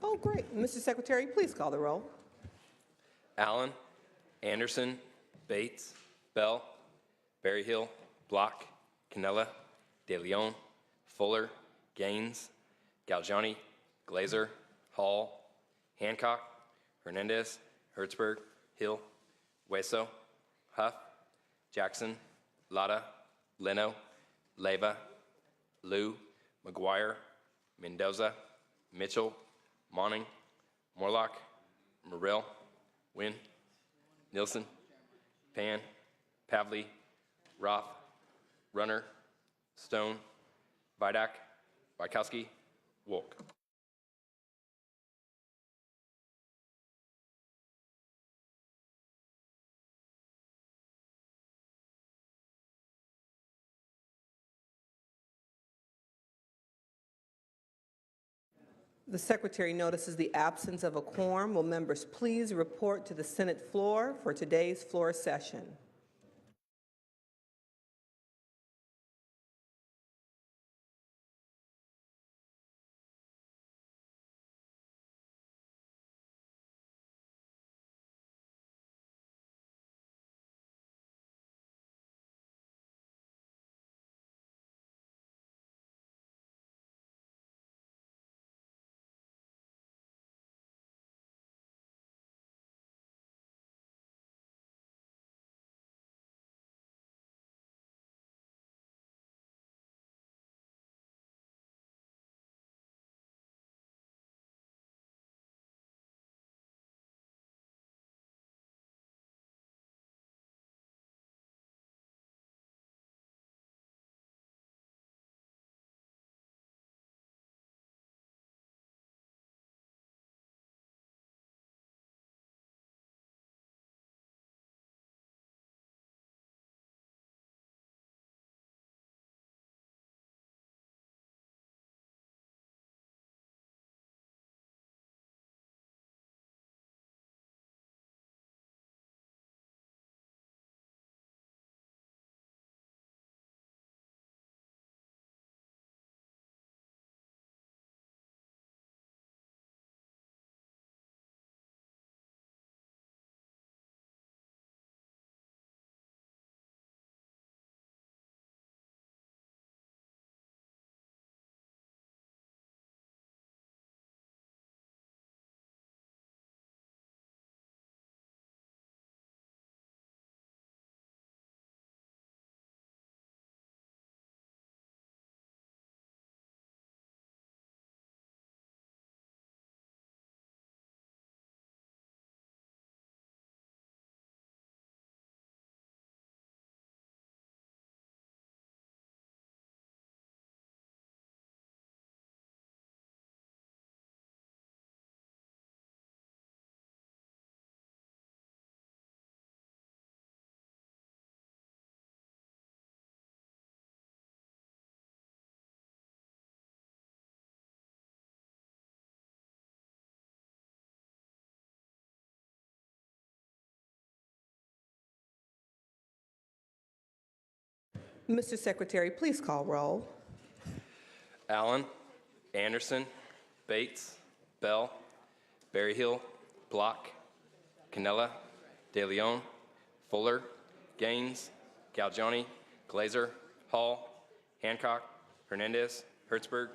Oh, great. Mr. Secretary, please call the roll. Allen, Anderson, Bates, Bell, Berryhill, Block, Canella, De Leon, Fuller, Gaines, Galgiani, Glazer, Hall, Hancock, Hernandez, Hertzberg, Hill, Hueso, Huff, Jackson, Latta, Leno, Leyva, Liu, McGuire, Mendoza, Mitchell, Monning, Morlock, Morrell, Wynn, Nilsson, Pan, Pavley, Roth, Runner, Stone, Vidak, Wykowski, Wolk. The Secretary notices the absence of a quorum. Will members please report to the Senate floor for today's floor session? Mr. Secretary, please call roll. Allen, Anderson, Bates, Bell, Berryhill, Block, Canella, De Leon, Fuller, Gaines, Galgiani, Glazer, Hall, Hancock, Hernandez, Hertzberg,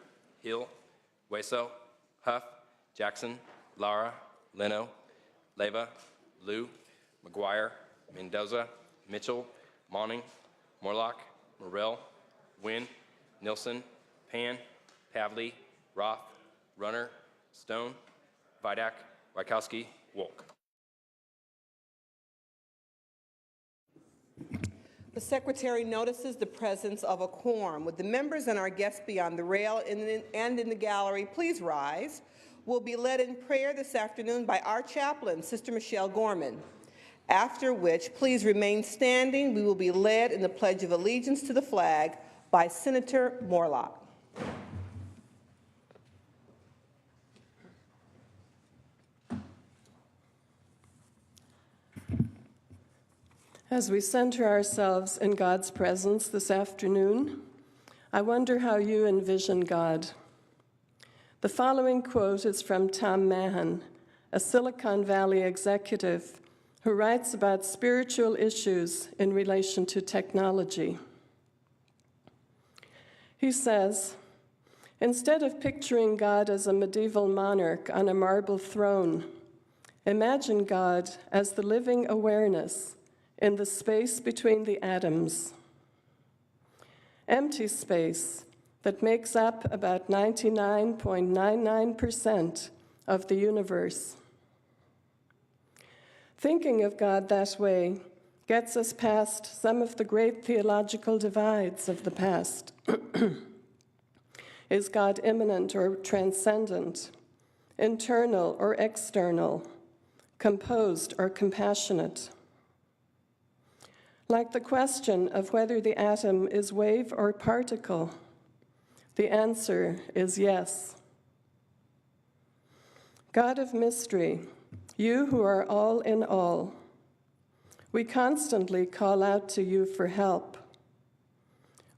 Hill, Hueso, Huff, Jackson, Lara, Leno, Leyva, Liu, McGuire, Mendoza, Mitchell, Monning, Morlock, Morrell, Wynn, Nilsson, Pan, Pavley, Roth, Runner, Stone, Vidak, Wykowski, Wolk. The Secretary notices the presence of a quorum. Would the members and our guests beyond the rail and in the gallery please rise? We'll be led in prayer this afternoon by our chaplain, Sister Michelle Gorman. After which, please remain standing. We will be led in the Pledge of Allegiance to the flag by Senator Morlock. As we center ourselves in God's presence this afternoon, I wonder how you envision God. The following quote is from Tom Mahan, a Silicon Valley executive who writes about spiritual issues in relation to technology. He says, "Instead of picturing God as a medieval monarch on a marble throne, imagine God as the living awareness in the space between the atoms. Empty space that makes up about 99.99% of the universe. Thinking of God that way gets us past some of the great theological divides of the past. Is God immanent or transcendent, internal or external, composed or compassionate? Like the question of whether the atom is wave or particle, the answer is yes. God of mystery, you who are all in all, we constantly call out to you for help.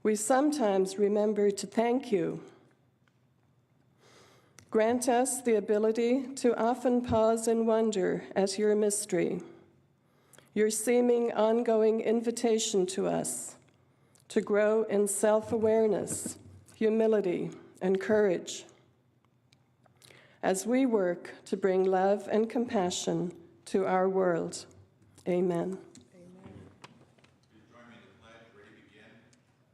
We sometimes remember to thank you. Grant us the ability to often pause in wonder at your mystery, your seeming ongoing invitation to us to grow in self-awareness, humility, and courage as we work to bring love and compassion to our world. Amen.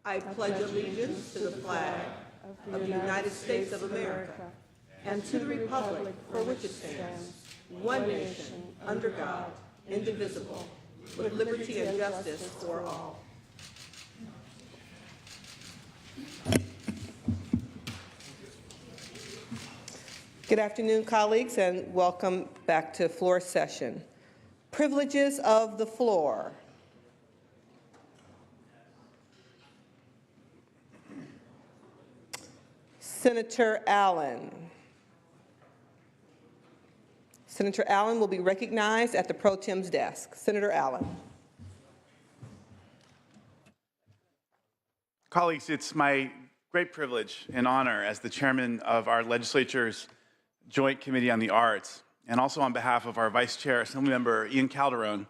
I pledge allegiance to the flag of the United States of America and to the republic for which it stands, one nation, under God, indivisible, with liberty and justice for all. Good afternoon, colleagues, and welcome back to floor session. Privileges of the floor. Senator Allen. Senator Allen will be recognized at the Pro Tem's desk. Senator Allen. Colleagues, it's my great privilege and honor as the chairman of our legislature's Joint Committee on the Arts, and also on behalf of our Vice Chair, Assemblymember Ian Calderon,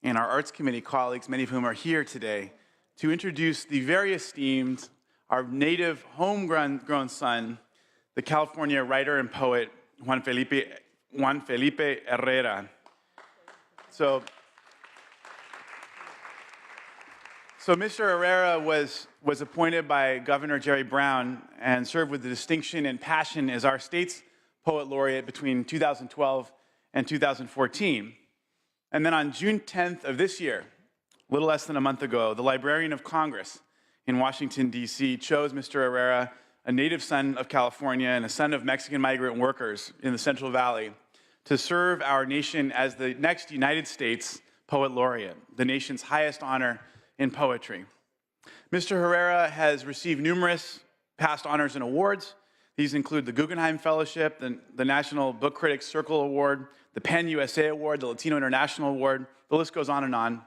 and our Arts Committee colleagues, many of whom are here today, to introduce the very esteemed, our native homegrown son, the California writer and poet Juan Felipe Herrera. So Mr. Herrera was appointed by Governor Jerry Brown and served with the distinction and passion as our state's poet laureate between 2012 and 2014. And then on June 10th of this year, a little less than a month ago, the Librarian of Congress in Washington, D.C. chose Mr. Herrera, a native son of California and a son of Mexican migrant workers in the Central Valley, to serve our nation as the next United States Poet Laureate, the nation's highest honor in poetry. Mr. Herrera has received numerous past honors and awards. These include the Guggenheim Fellowship, the National Book Critics Circle Award, the PEN USA Award, the Latino International Award. The list goes on and on.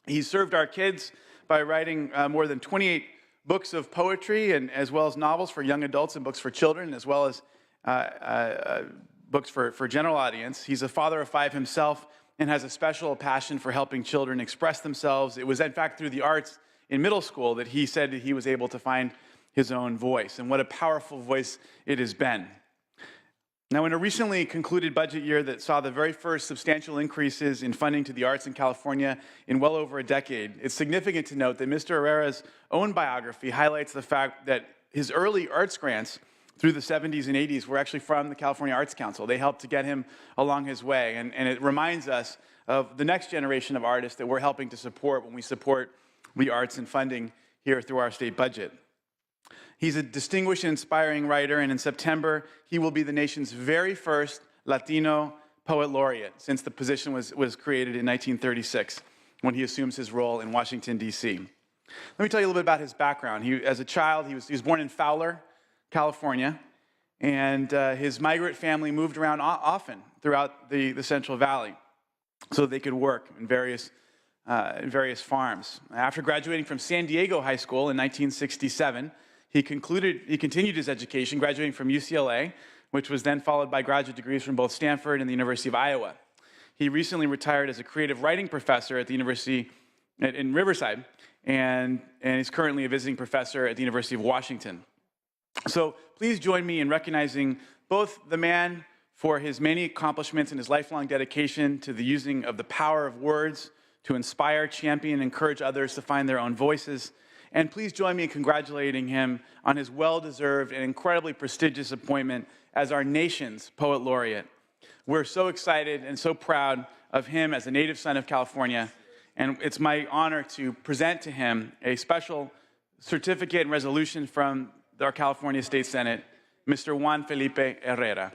He's served our kids by writing more than 28 books of poetry, and as well as novels for young adults and books for children, as well as books for general audience. He's a father of 5 himself and has a special passion for helping children express themselves. It was, in fact, through the arts in middle school that he said that he was able to find his own voice, and what a powerful voice it has been. Now, in a recently concluded budget year that saw the very first substantial increases in funding to the arts in California in well over a decade, it's significant to note that Mr. Herrera's own biography highlights the fact that his early arts grants through the 70s and 80s were actually from the California Arts Council. They helped to get him along his way, and it reminds us of the next generation of artists that we're helping to support when we support the arts and funding here through our state budget. He's a distinguished and inspiring writer, and in September, he will be the nation's very first Latino poet laureate since the position was created in 1936 when he assumes his role in Washington, D.C. Let me tell you a little bit about his background. As a child, he was born in Fowler, California, and his migrant family moved around often throughout the Central Valley so they could work in various farms. After graduating from San Diego High School in 1967, he continued his education, graduating from UCLA, which was then followed by graduate degrees from both Stanford and the University of Iowa. He recently retired as a creative writing professor at the University in Riverside, and is currently a visiting professor at the University of Washington. So please join me in recognizing both the man for his many accomplishments and his lifelong dedication to the using of the power of words to inspire, champion, and encourage others to find their own voices. And please join me in congratulating him on his well-deserved and incredibly prestigious appointment as our nation's Poet Laureate. We're so excited and so proud of him as a native son of California, and it's my honor to present to him a special certificate and resolution from our California State Senate, Mr. Juan Felipe Herrera.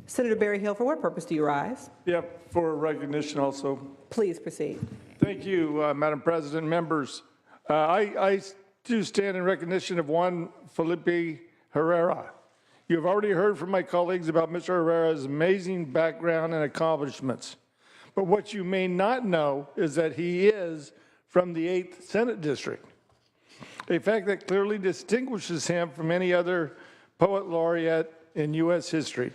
Senator Berryhill, for what purpose do you rise? Yep, for recognition also. Please proceed. Thank you, Madam President, members. I do stand in recognition of Juan Felipe Herrera. You have already heard from my colleagues about Mr. Herrera's amazing background and accomplishments. But what you may not know is that he is from the 8th Senate District, a fact that clearly distinguishes him from any other poet laureate in U.S. history.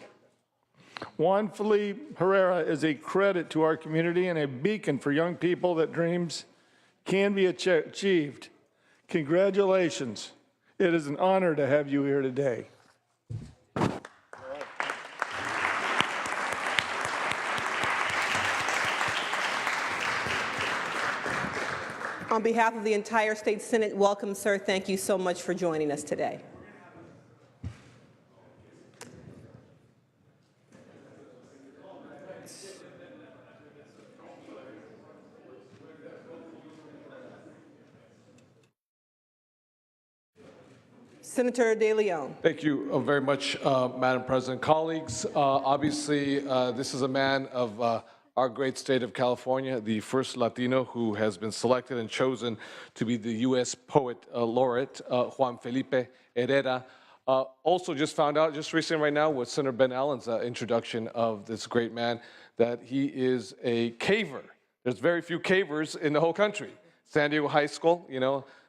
Juan Felipe Herrera is a credit to our community and a beacon for young people that dreams can be achieved. Congratulations. It is an honor to have you here today. On behalf of the entire State Senate, welcome, sir. Thank you so much for joining us today. Senator De Leon. Thank you very much, Madam President. Colleagues, obviously, this is a man of our great state of California, the first Latino who has been selected and chosen to be the U.S. Poet Laureate, Juan Felipe Herrera. Also just found out just recently right now with Senator Ben Allen's introduction of this great man that he is a caver. There's very few cavers in the whole country. San Diego High School,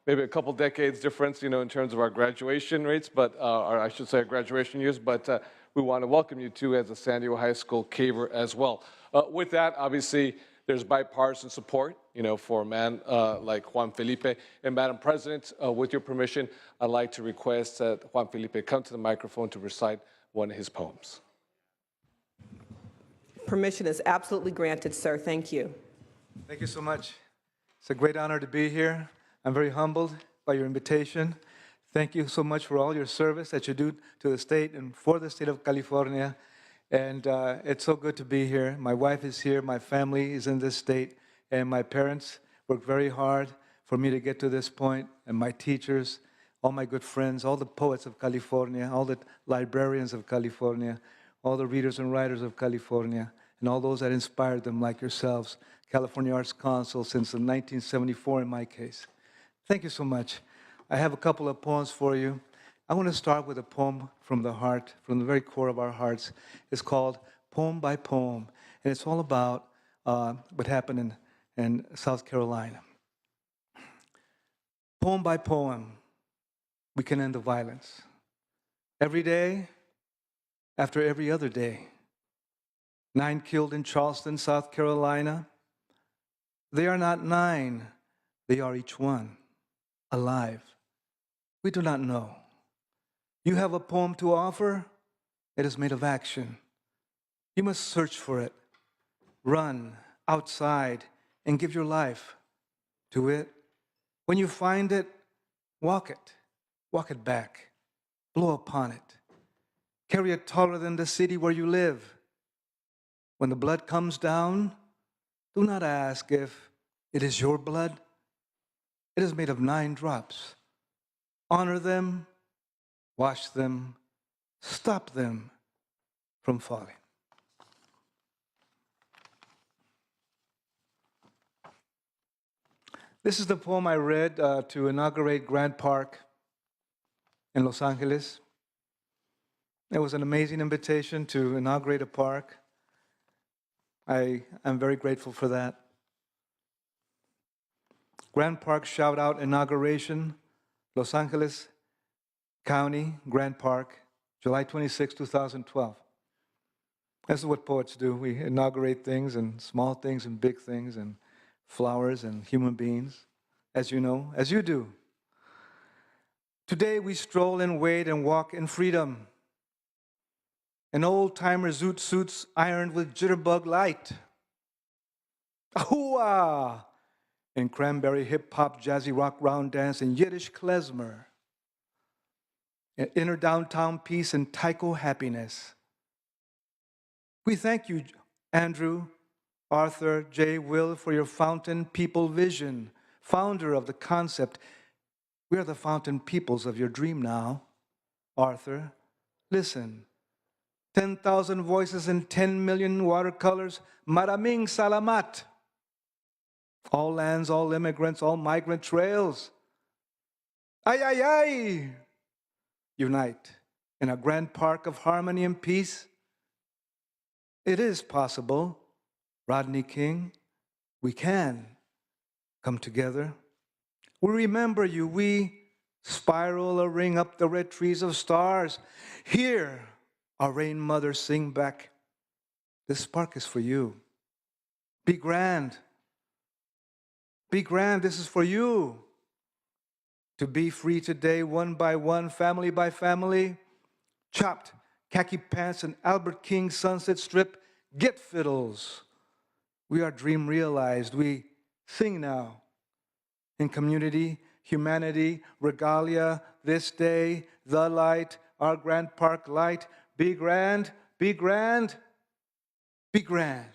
maybe a couple decades difference, in terms of our graduation rates, but, or I should say our graduation years, but we want to welcome you too as a San Diego High School caver as well. With that, obviously, there's bipartisan support, for a man like Juan Felipe. And Madam President, with your permission, I'd like to request that Juan Felipe come to the microphone to recite one of his poems. Permission is absolutely granted, sir. Thank you. Thank you so much. It's a great honor to be here. I'm very humbled by your invitation. Thank you so much for all your service that you do to the state and for the state of California. And it's so good to be here. My wife is here, my family is in this state, and my parents worked very hard for me to get to this point, and my teachers, all my good friends, all the poets of California, all the librarians of California, all the readers and writers of California, and all those that inspired them like yourselves, California Arts Council since 1974 in my case. Thank you so much. I have a couple of poems for you. I want to start with a poem from the heart, from the very core of our hearts. It's called Poem by Poem, and it's all about what happened in South Carolina. Poem by poem, we can end the violence. Every day, after every other day. 9 killed in Charleston, South Carolina. They are not 9, they are each one alive. We do not know. You have a poem to offer, it is made of action. You must search for it, run outside, and give your life to it. When you find it, walk it back, blow upon it. Carry it taller than the city where you live. When the blood comes down, do not ask if it is your blood. It is made of 9 drops. Honor them, wash them, stop them from falling. This is the poem I read to inaugurate Grant Park in Los Angeles. It was an amazing invitation to inaugurate a park. I am very grateful for that. Grant Park Shout Out Inauguration, Los Angeles County, Grant Park, July 26, 2012. This is what poets do. We inaugurate things, and small things and big things, and flowers and human beings, as you know, as you do. Today we stroll and wade and walk in freedom. An old-timer zoot suits ironed with jitterbug light. Ahua! In cranberry hip-hop, jazzy rock round dance, and Yiddish klezmer. In inner downtown peace and taiko happiness. We thank you, Andrew, Arthur, J. Will, for your fountain people vision, founder of the concept. We are the fountain peoples of your dream now. Arthur, listen. 10,000 voices and 10 million watercolors. Maraming salamat. All lands, all immigrants, all migrant trails. Ay, ay, ay. Unite in a grand park of harmony and peace. It is possible. Rodney King, we can come together. We remember you. We spiral a ring up the red trees of stars. Hear our rain mother sing back. This park is for you. Be grand. Be grand. This is for you. To be free today, one by one, family by family. Chopped khaki pants and Albert King Sunset Strip. Get fiddles. We are dream realized. We sing now. In community, humanity, regalia, this day, the light, our Grant Park light. Be grand, be grand, be grand.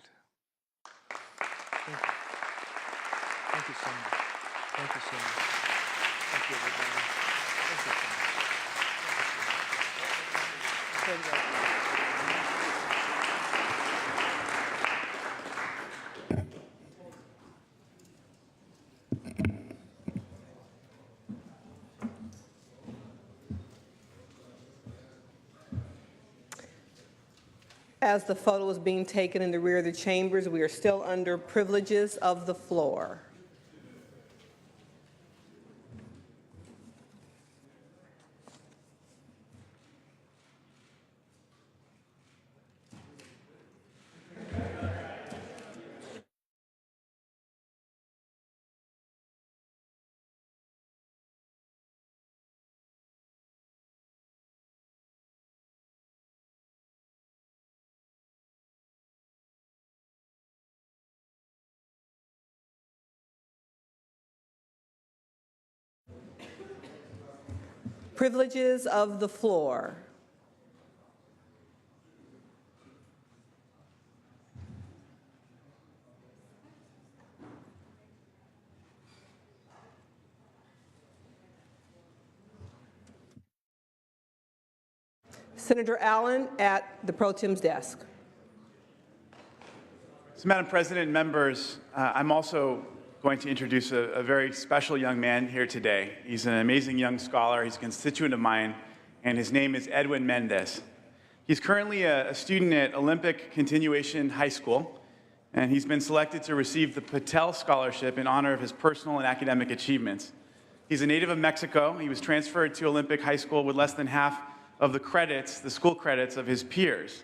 Thank you. Thank you so much. Thank you so much. Thank you, everybody. Thank you so much. Thank you so much. As the photo is being taken in the rear of the chambers, we are still under privileges of the floor. Privileges of the floor. Senator Allen at the Pro Tem's desk. So, Madam President, members, I'm also going to introduce a very special young man here today. He's an amazing young scholar. He's a constituent of mine, and his name is Edwin Mendez. He's currently a student at Olympic Continuation High School, and he's been selected to receive the Patel Scholarship in honor of his personal and academic achievements. He's a native of Mexico. He was transferred to Olympic High School with less than half of the credits, the school credits of his peers.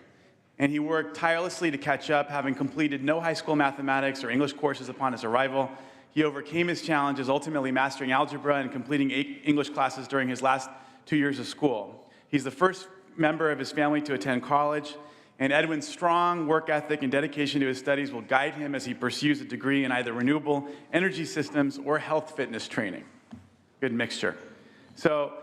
And he worked tirelessly to catch up, having completed no high school mathematics or English courses upon his arrival. He overcame his challenges, ultimately mastering algebra and completing 8 English classes during his last 2 years of school. He's the first member of his family to attend college, and Edwin's strong work ethic and dedication to his studies will guide him as he pursues a degree in either renewable energy systems or health fitness training. Good mixture. So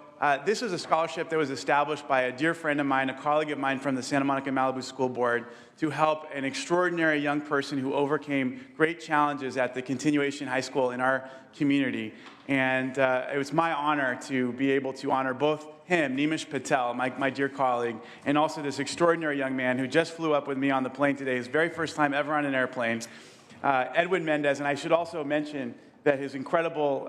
this is a scholarship that was established by a dear friend of mine, a colleague of mine from the Santa Monica Malibu School Board, to help an extraordinary young person who overcame great challenges at the Continuation High School in our community. And it was my honor to be able to honor both him, Nimish Patel, my dear colleague, and also this extraordinary young man who just flew up with me on the plane today, his very first time ever on an airplane, Edwin Mendez. And I should also mention that his incredible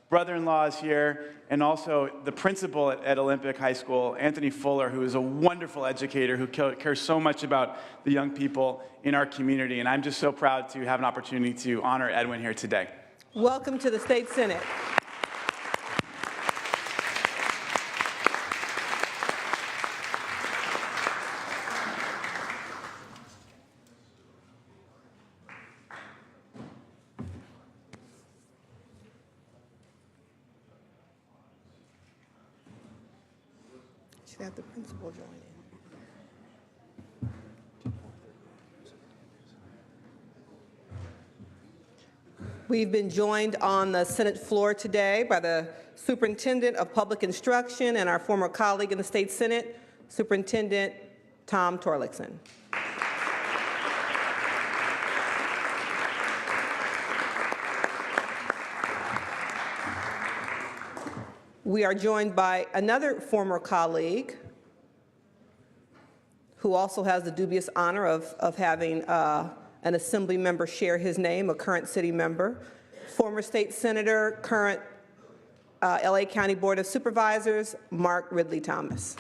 brother-in-law is here, and also the principal at Olympic High School, Anthony Fuller, who is a wonderful educator who cares so much about the young people in our community. And I'm just so proud to have an opportunity to honor Edwin here today. Welcome to the State Senate. Should have the principal join in. We've been joined on the Senate floor today by the Superintendent of Public Instruction and our former colleague in the State Senate, Superintendent Tom Torlakson. We are joined by another former colleague who also has the dubious honor of having an assembly member share his name, a current city member, former state senator, current LA County Board of Supervisors, Mark Ridley Thomas.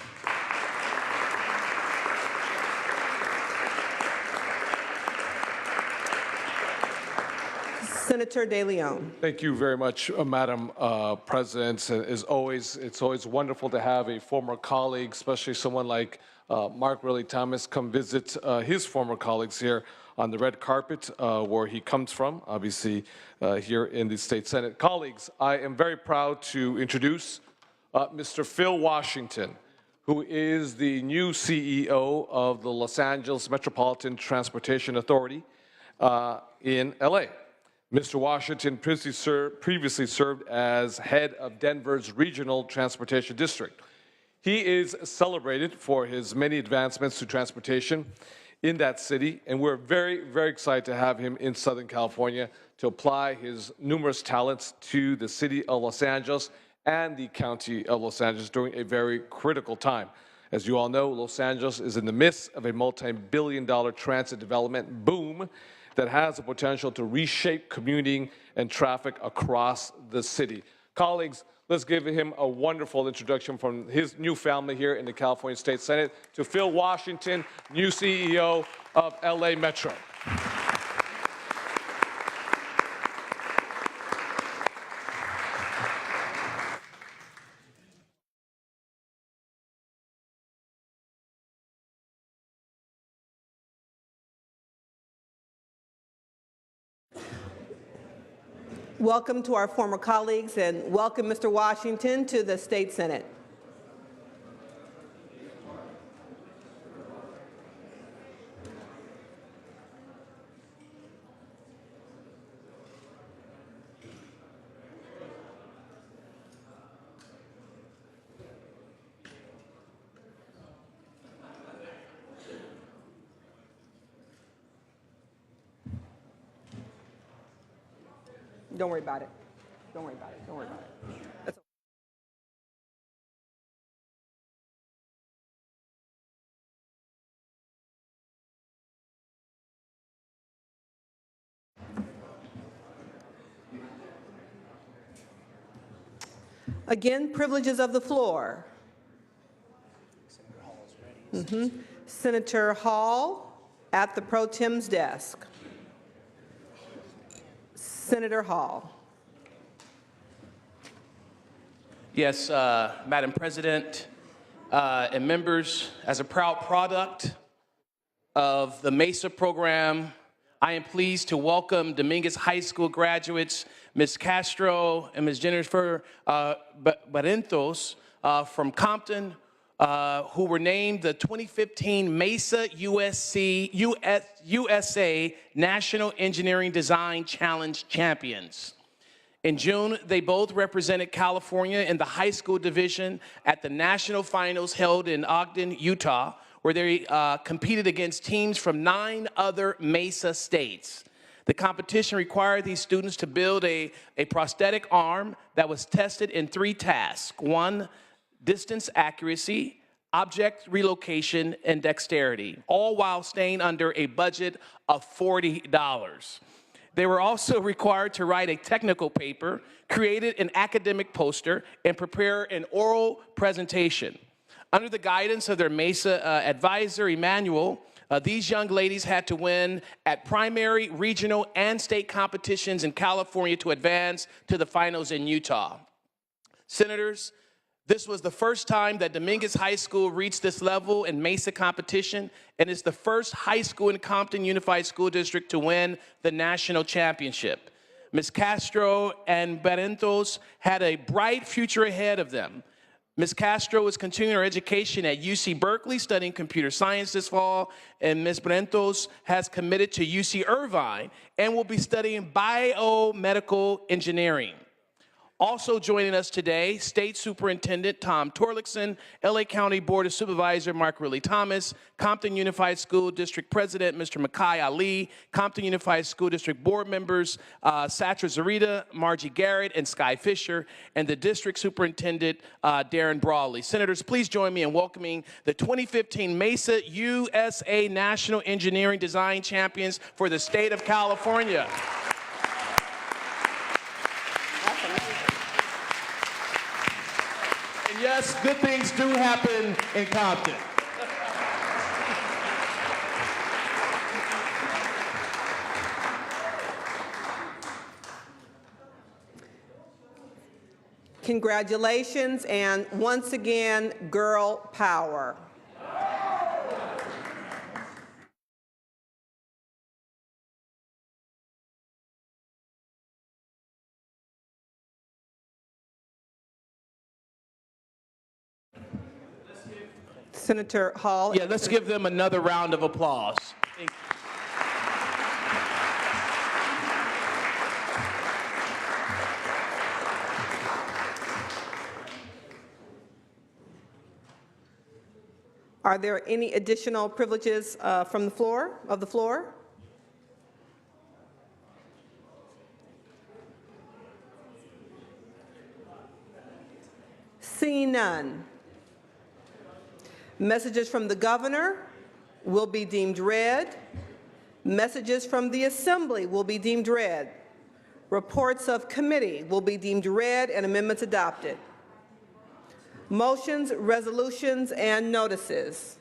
Senator De Leon. Thank you very much, Madam President. As always, it's always wonderful to have a former colleague, especially someone like Mark Ridley Thomas, come visit his former colleagues here on the red carpet where he comes from, obviously here in the State Senate. Colleagues, I am very proud to introduce Mr. Phil Washington, who is the new CEO of the Los Angeles Metropolitan Transportation Authority in LA. Mr. Washington previously served as head of Denver's Regional Transportation District. He is celebrated for his many advancements to transportation in that city, and we're very, very excited to have him in Southern California to apply his numerous talents to the city of Los Angeles and the county of Los Angeles during a very critical time. As you all know, Los Angeles is in the midst of a multi-billion-dollar transit development boom that has the potential to reshape commuting and traffic across the city. Colleagues, let's give him a wonderful introduction from his new family here in the California State Senate to Phil Washington, new CEO of LA Metro. Welcome to our former colleagues, and welcome, Mr. Washington, to the State Senate. Don't worry about it. Don't worry about it. Don't worry about it. That's okay. Again, privileges of the floor. Senator Hall at the Pro Tem's desk. Senator Hall. Yes, Madam President and members, as a proud product of the MESA program, I am pleased to welcome Dominguez High School graduates, Ms. Castro and Ms. Jennifer Barrientos from Compton, who were named the 2015 MESA USA National Engineering Design Challenge champions. In June, they both represented California in the high school division at the national finals held in Ogden, Utah, where they competed against teams from 9 other MESA states. The competition required these students to build a prosthetic arm that was tested in 3 tasks. 1, distance accuracy, object relocation, and dexterity, all while staying under a budget of $40. They were also required to write a technical paper, create an academic poster, and prepare an oral presentation. Under the guidance of their MESA advisor, Emmanuel, these young ladies had to win at primary, regional, and state competitions in California to advance to the finals in Utah. Senators, this was the first time that Dominguez High School reached this level in MESA competition, and it's the first high school in Compton Unified School District to win the national championship. Ms. Castro and Barrientos had a bright future ahead of them. Ms. Castro is continuing her education at UC Berkeley, studying computer science this fall, and Ms. Barrientos has committed to UC Irvine and will be studying biomedical engineering. Also joining us today, State Superintendent Tom Torlakson, LA County Board of Supervisor Mark Ridley Thomas, Compton Unified School District President Mr. Makai Ali, Compton Unified School District Board members Satra Zarita, Margie Garrett, and Sky Fisher, and the District Superintendent Darren Brawley. Senators, please join me in welcoming the 2015 MESA USA National Engineering Design Champions for the state of California. Yes, good things do happen in Compton. Congratulations, and once again, girl power. Senator Hall. Yeah, let's give them another round of applause. Thank you. Are there any additional privileges from the floor, of the floor? Seeing none. Messages from the governor will be deemed read. Messages from the assembly will be deemed read. Reports of committee will be deemed read and amendments adopted. Motions, resolutions, and notices.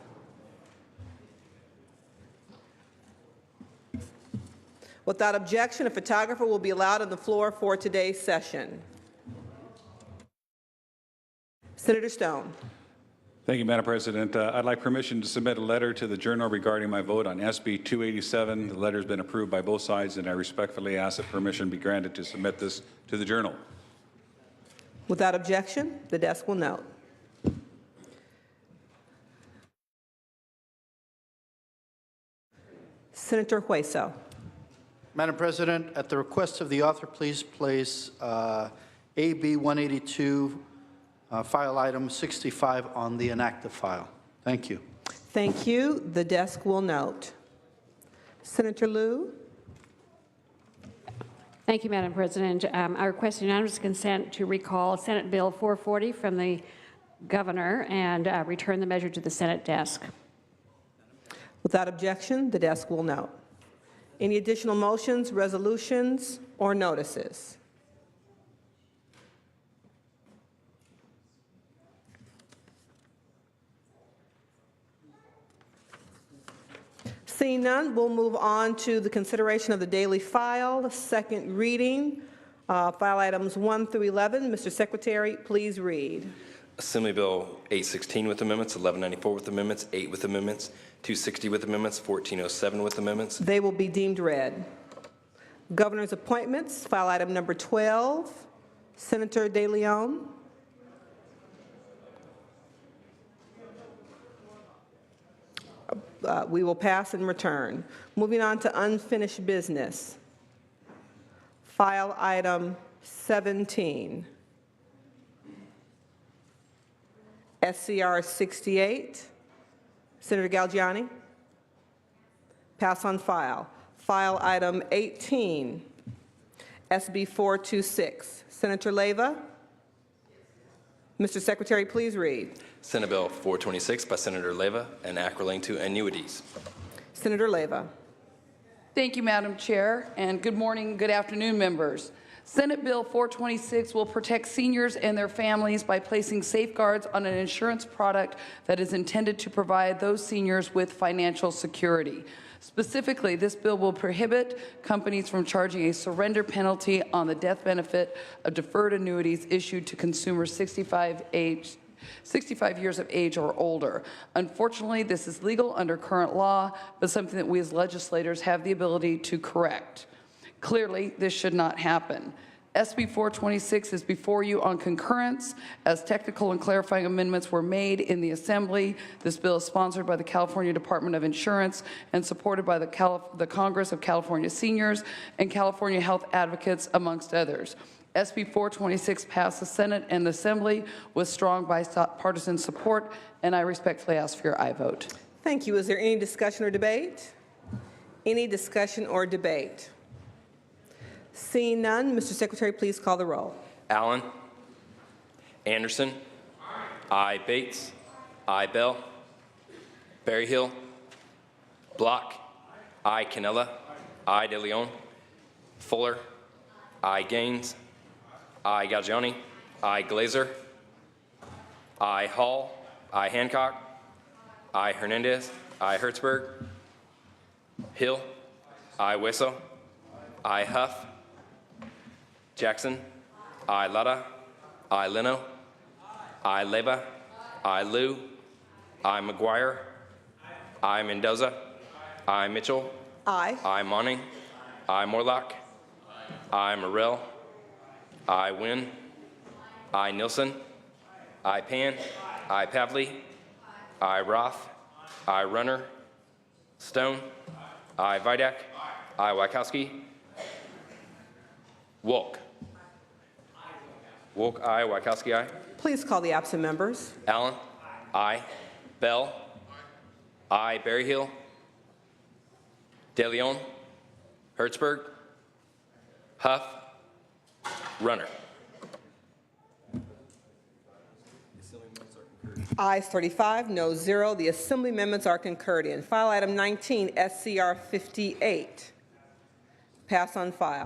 Without objection, a photographer will be allowed on the floor for today's session. Senator Stone. Thank you, Madam President. I'd like permission to submit a letter to the Journal regarding my vote on SB 287. The letter has been approved by both sides, and I respectfully ask that permission be granted to submit this to the Journal. Without objection, the desk will note. Senator Hueso. Madam President, at the request of the author, please place AB 182 file item 65 on the inactive file. Thank you. Thank you. The desk will note. Senator Liu. Thank you, Madam President. I request unanimous consent to recall Senate Bill 440 from the governor and return the measure to the Senate desk. Without objection, the desk will note. Any additional motions, resolutions, or notices? Seeing none, we'll move on to the consideration of the daily file, second reading, file items 1 through 11. Mr. Secretary, please read. Assembly Bill 816 with amendments, 1194 with amendments, 8 with amendments, 260 with amendments, 1407 with amendments. They will be deemed read. Governor's appointments, file item number 12. Senator De Leon. We will pass and return. Moving on to unfinished business. File item 17. SCR 68. Senator Galgiani. Pass on file. File item 18. SB 426. Senator Leyva. Mr. Secretary, please read. Senate Bill 426 by Senator Leyva, an acroling to annuities. Senator Leyva. Thank you, Madam Chair, and good morning, good afternoon, members. Senate Bill 426 will protect seniors and their families by placing safeguards on an insurance product that is intended to provide those seniors with financial security. Specifically, this bill will prohibit companies from charging a surrender penalty on the death benefit of deferred annuities issued to consumers 65 years of age or older. Unfortunately, this is legal under current law, but something that we as legislators have the ability to correct. Clearly, this should not happen. SB 426 is before you on concurrence as technical and clarifying amendments were made in the Assembly. This bill is sponsored by the California Department of Insurance and supported by the Congress of California Seniors and California Health Advocates, amongst others. SB 426 passed the Senate and the Assembly with strong bipartisan support, and I respectfully ask for your aye vote. Thank you. Is there any discussion or debate? Any discussion or debate? Seeing none, Mr. Secretary, please call the roll. Allen. Anderson. Aye. Bates. Aye. Bell. Berryhill. Block. Aye. Canella. Aye. De Leon. Fuller. Aye. Gaines. Aye. Gaggiani. Aye. Glazer. Aye. Hall. Aye. Hancock. Aye. Hernandez. Aye. Hertzberg. Hill. Aye. Wesso. Aye. Huff. Jackson. Aye. Lada. Aye. Leno. Aye. Leva. Aye. Liu. Aye. McGuire. Aye. Mendoza. Aye. Mitchell. Aye. Aye. Monning. Aye. Morlock. Aye. Morrell. Aye. Wynn. Aye. Nilsson. Aye. Pan. Aye. Pavley. Aye. Roth. Aye. Runner. Stone. Aye. Vidak. Aye. Wachowski. Wolk. Wolk, aye. Wachowski, aye. Please call the absent members. Allen, aye. Bell, aye. Berryhill, De Leon, Hertzberg, Huff, Runner. Ayes 35, no 0. The Assembly amendments are concurred in. File item 19, SCR 58. Pass on file.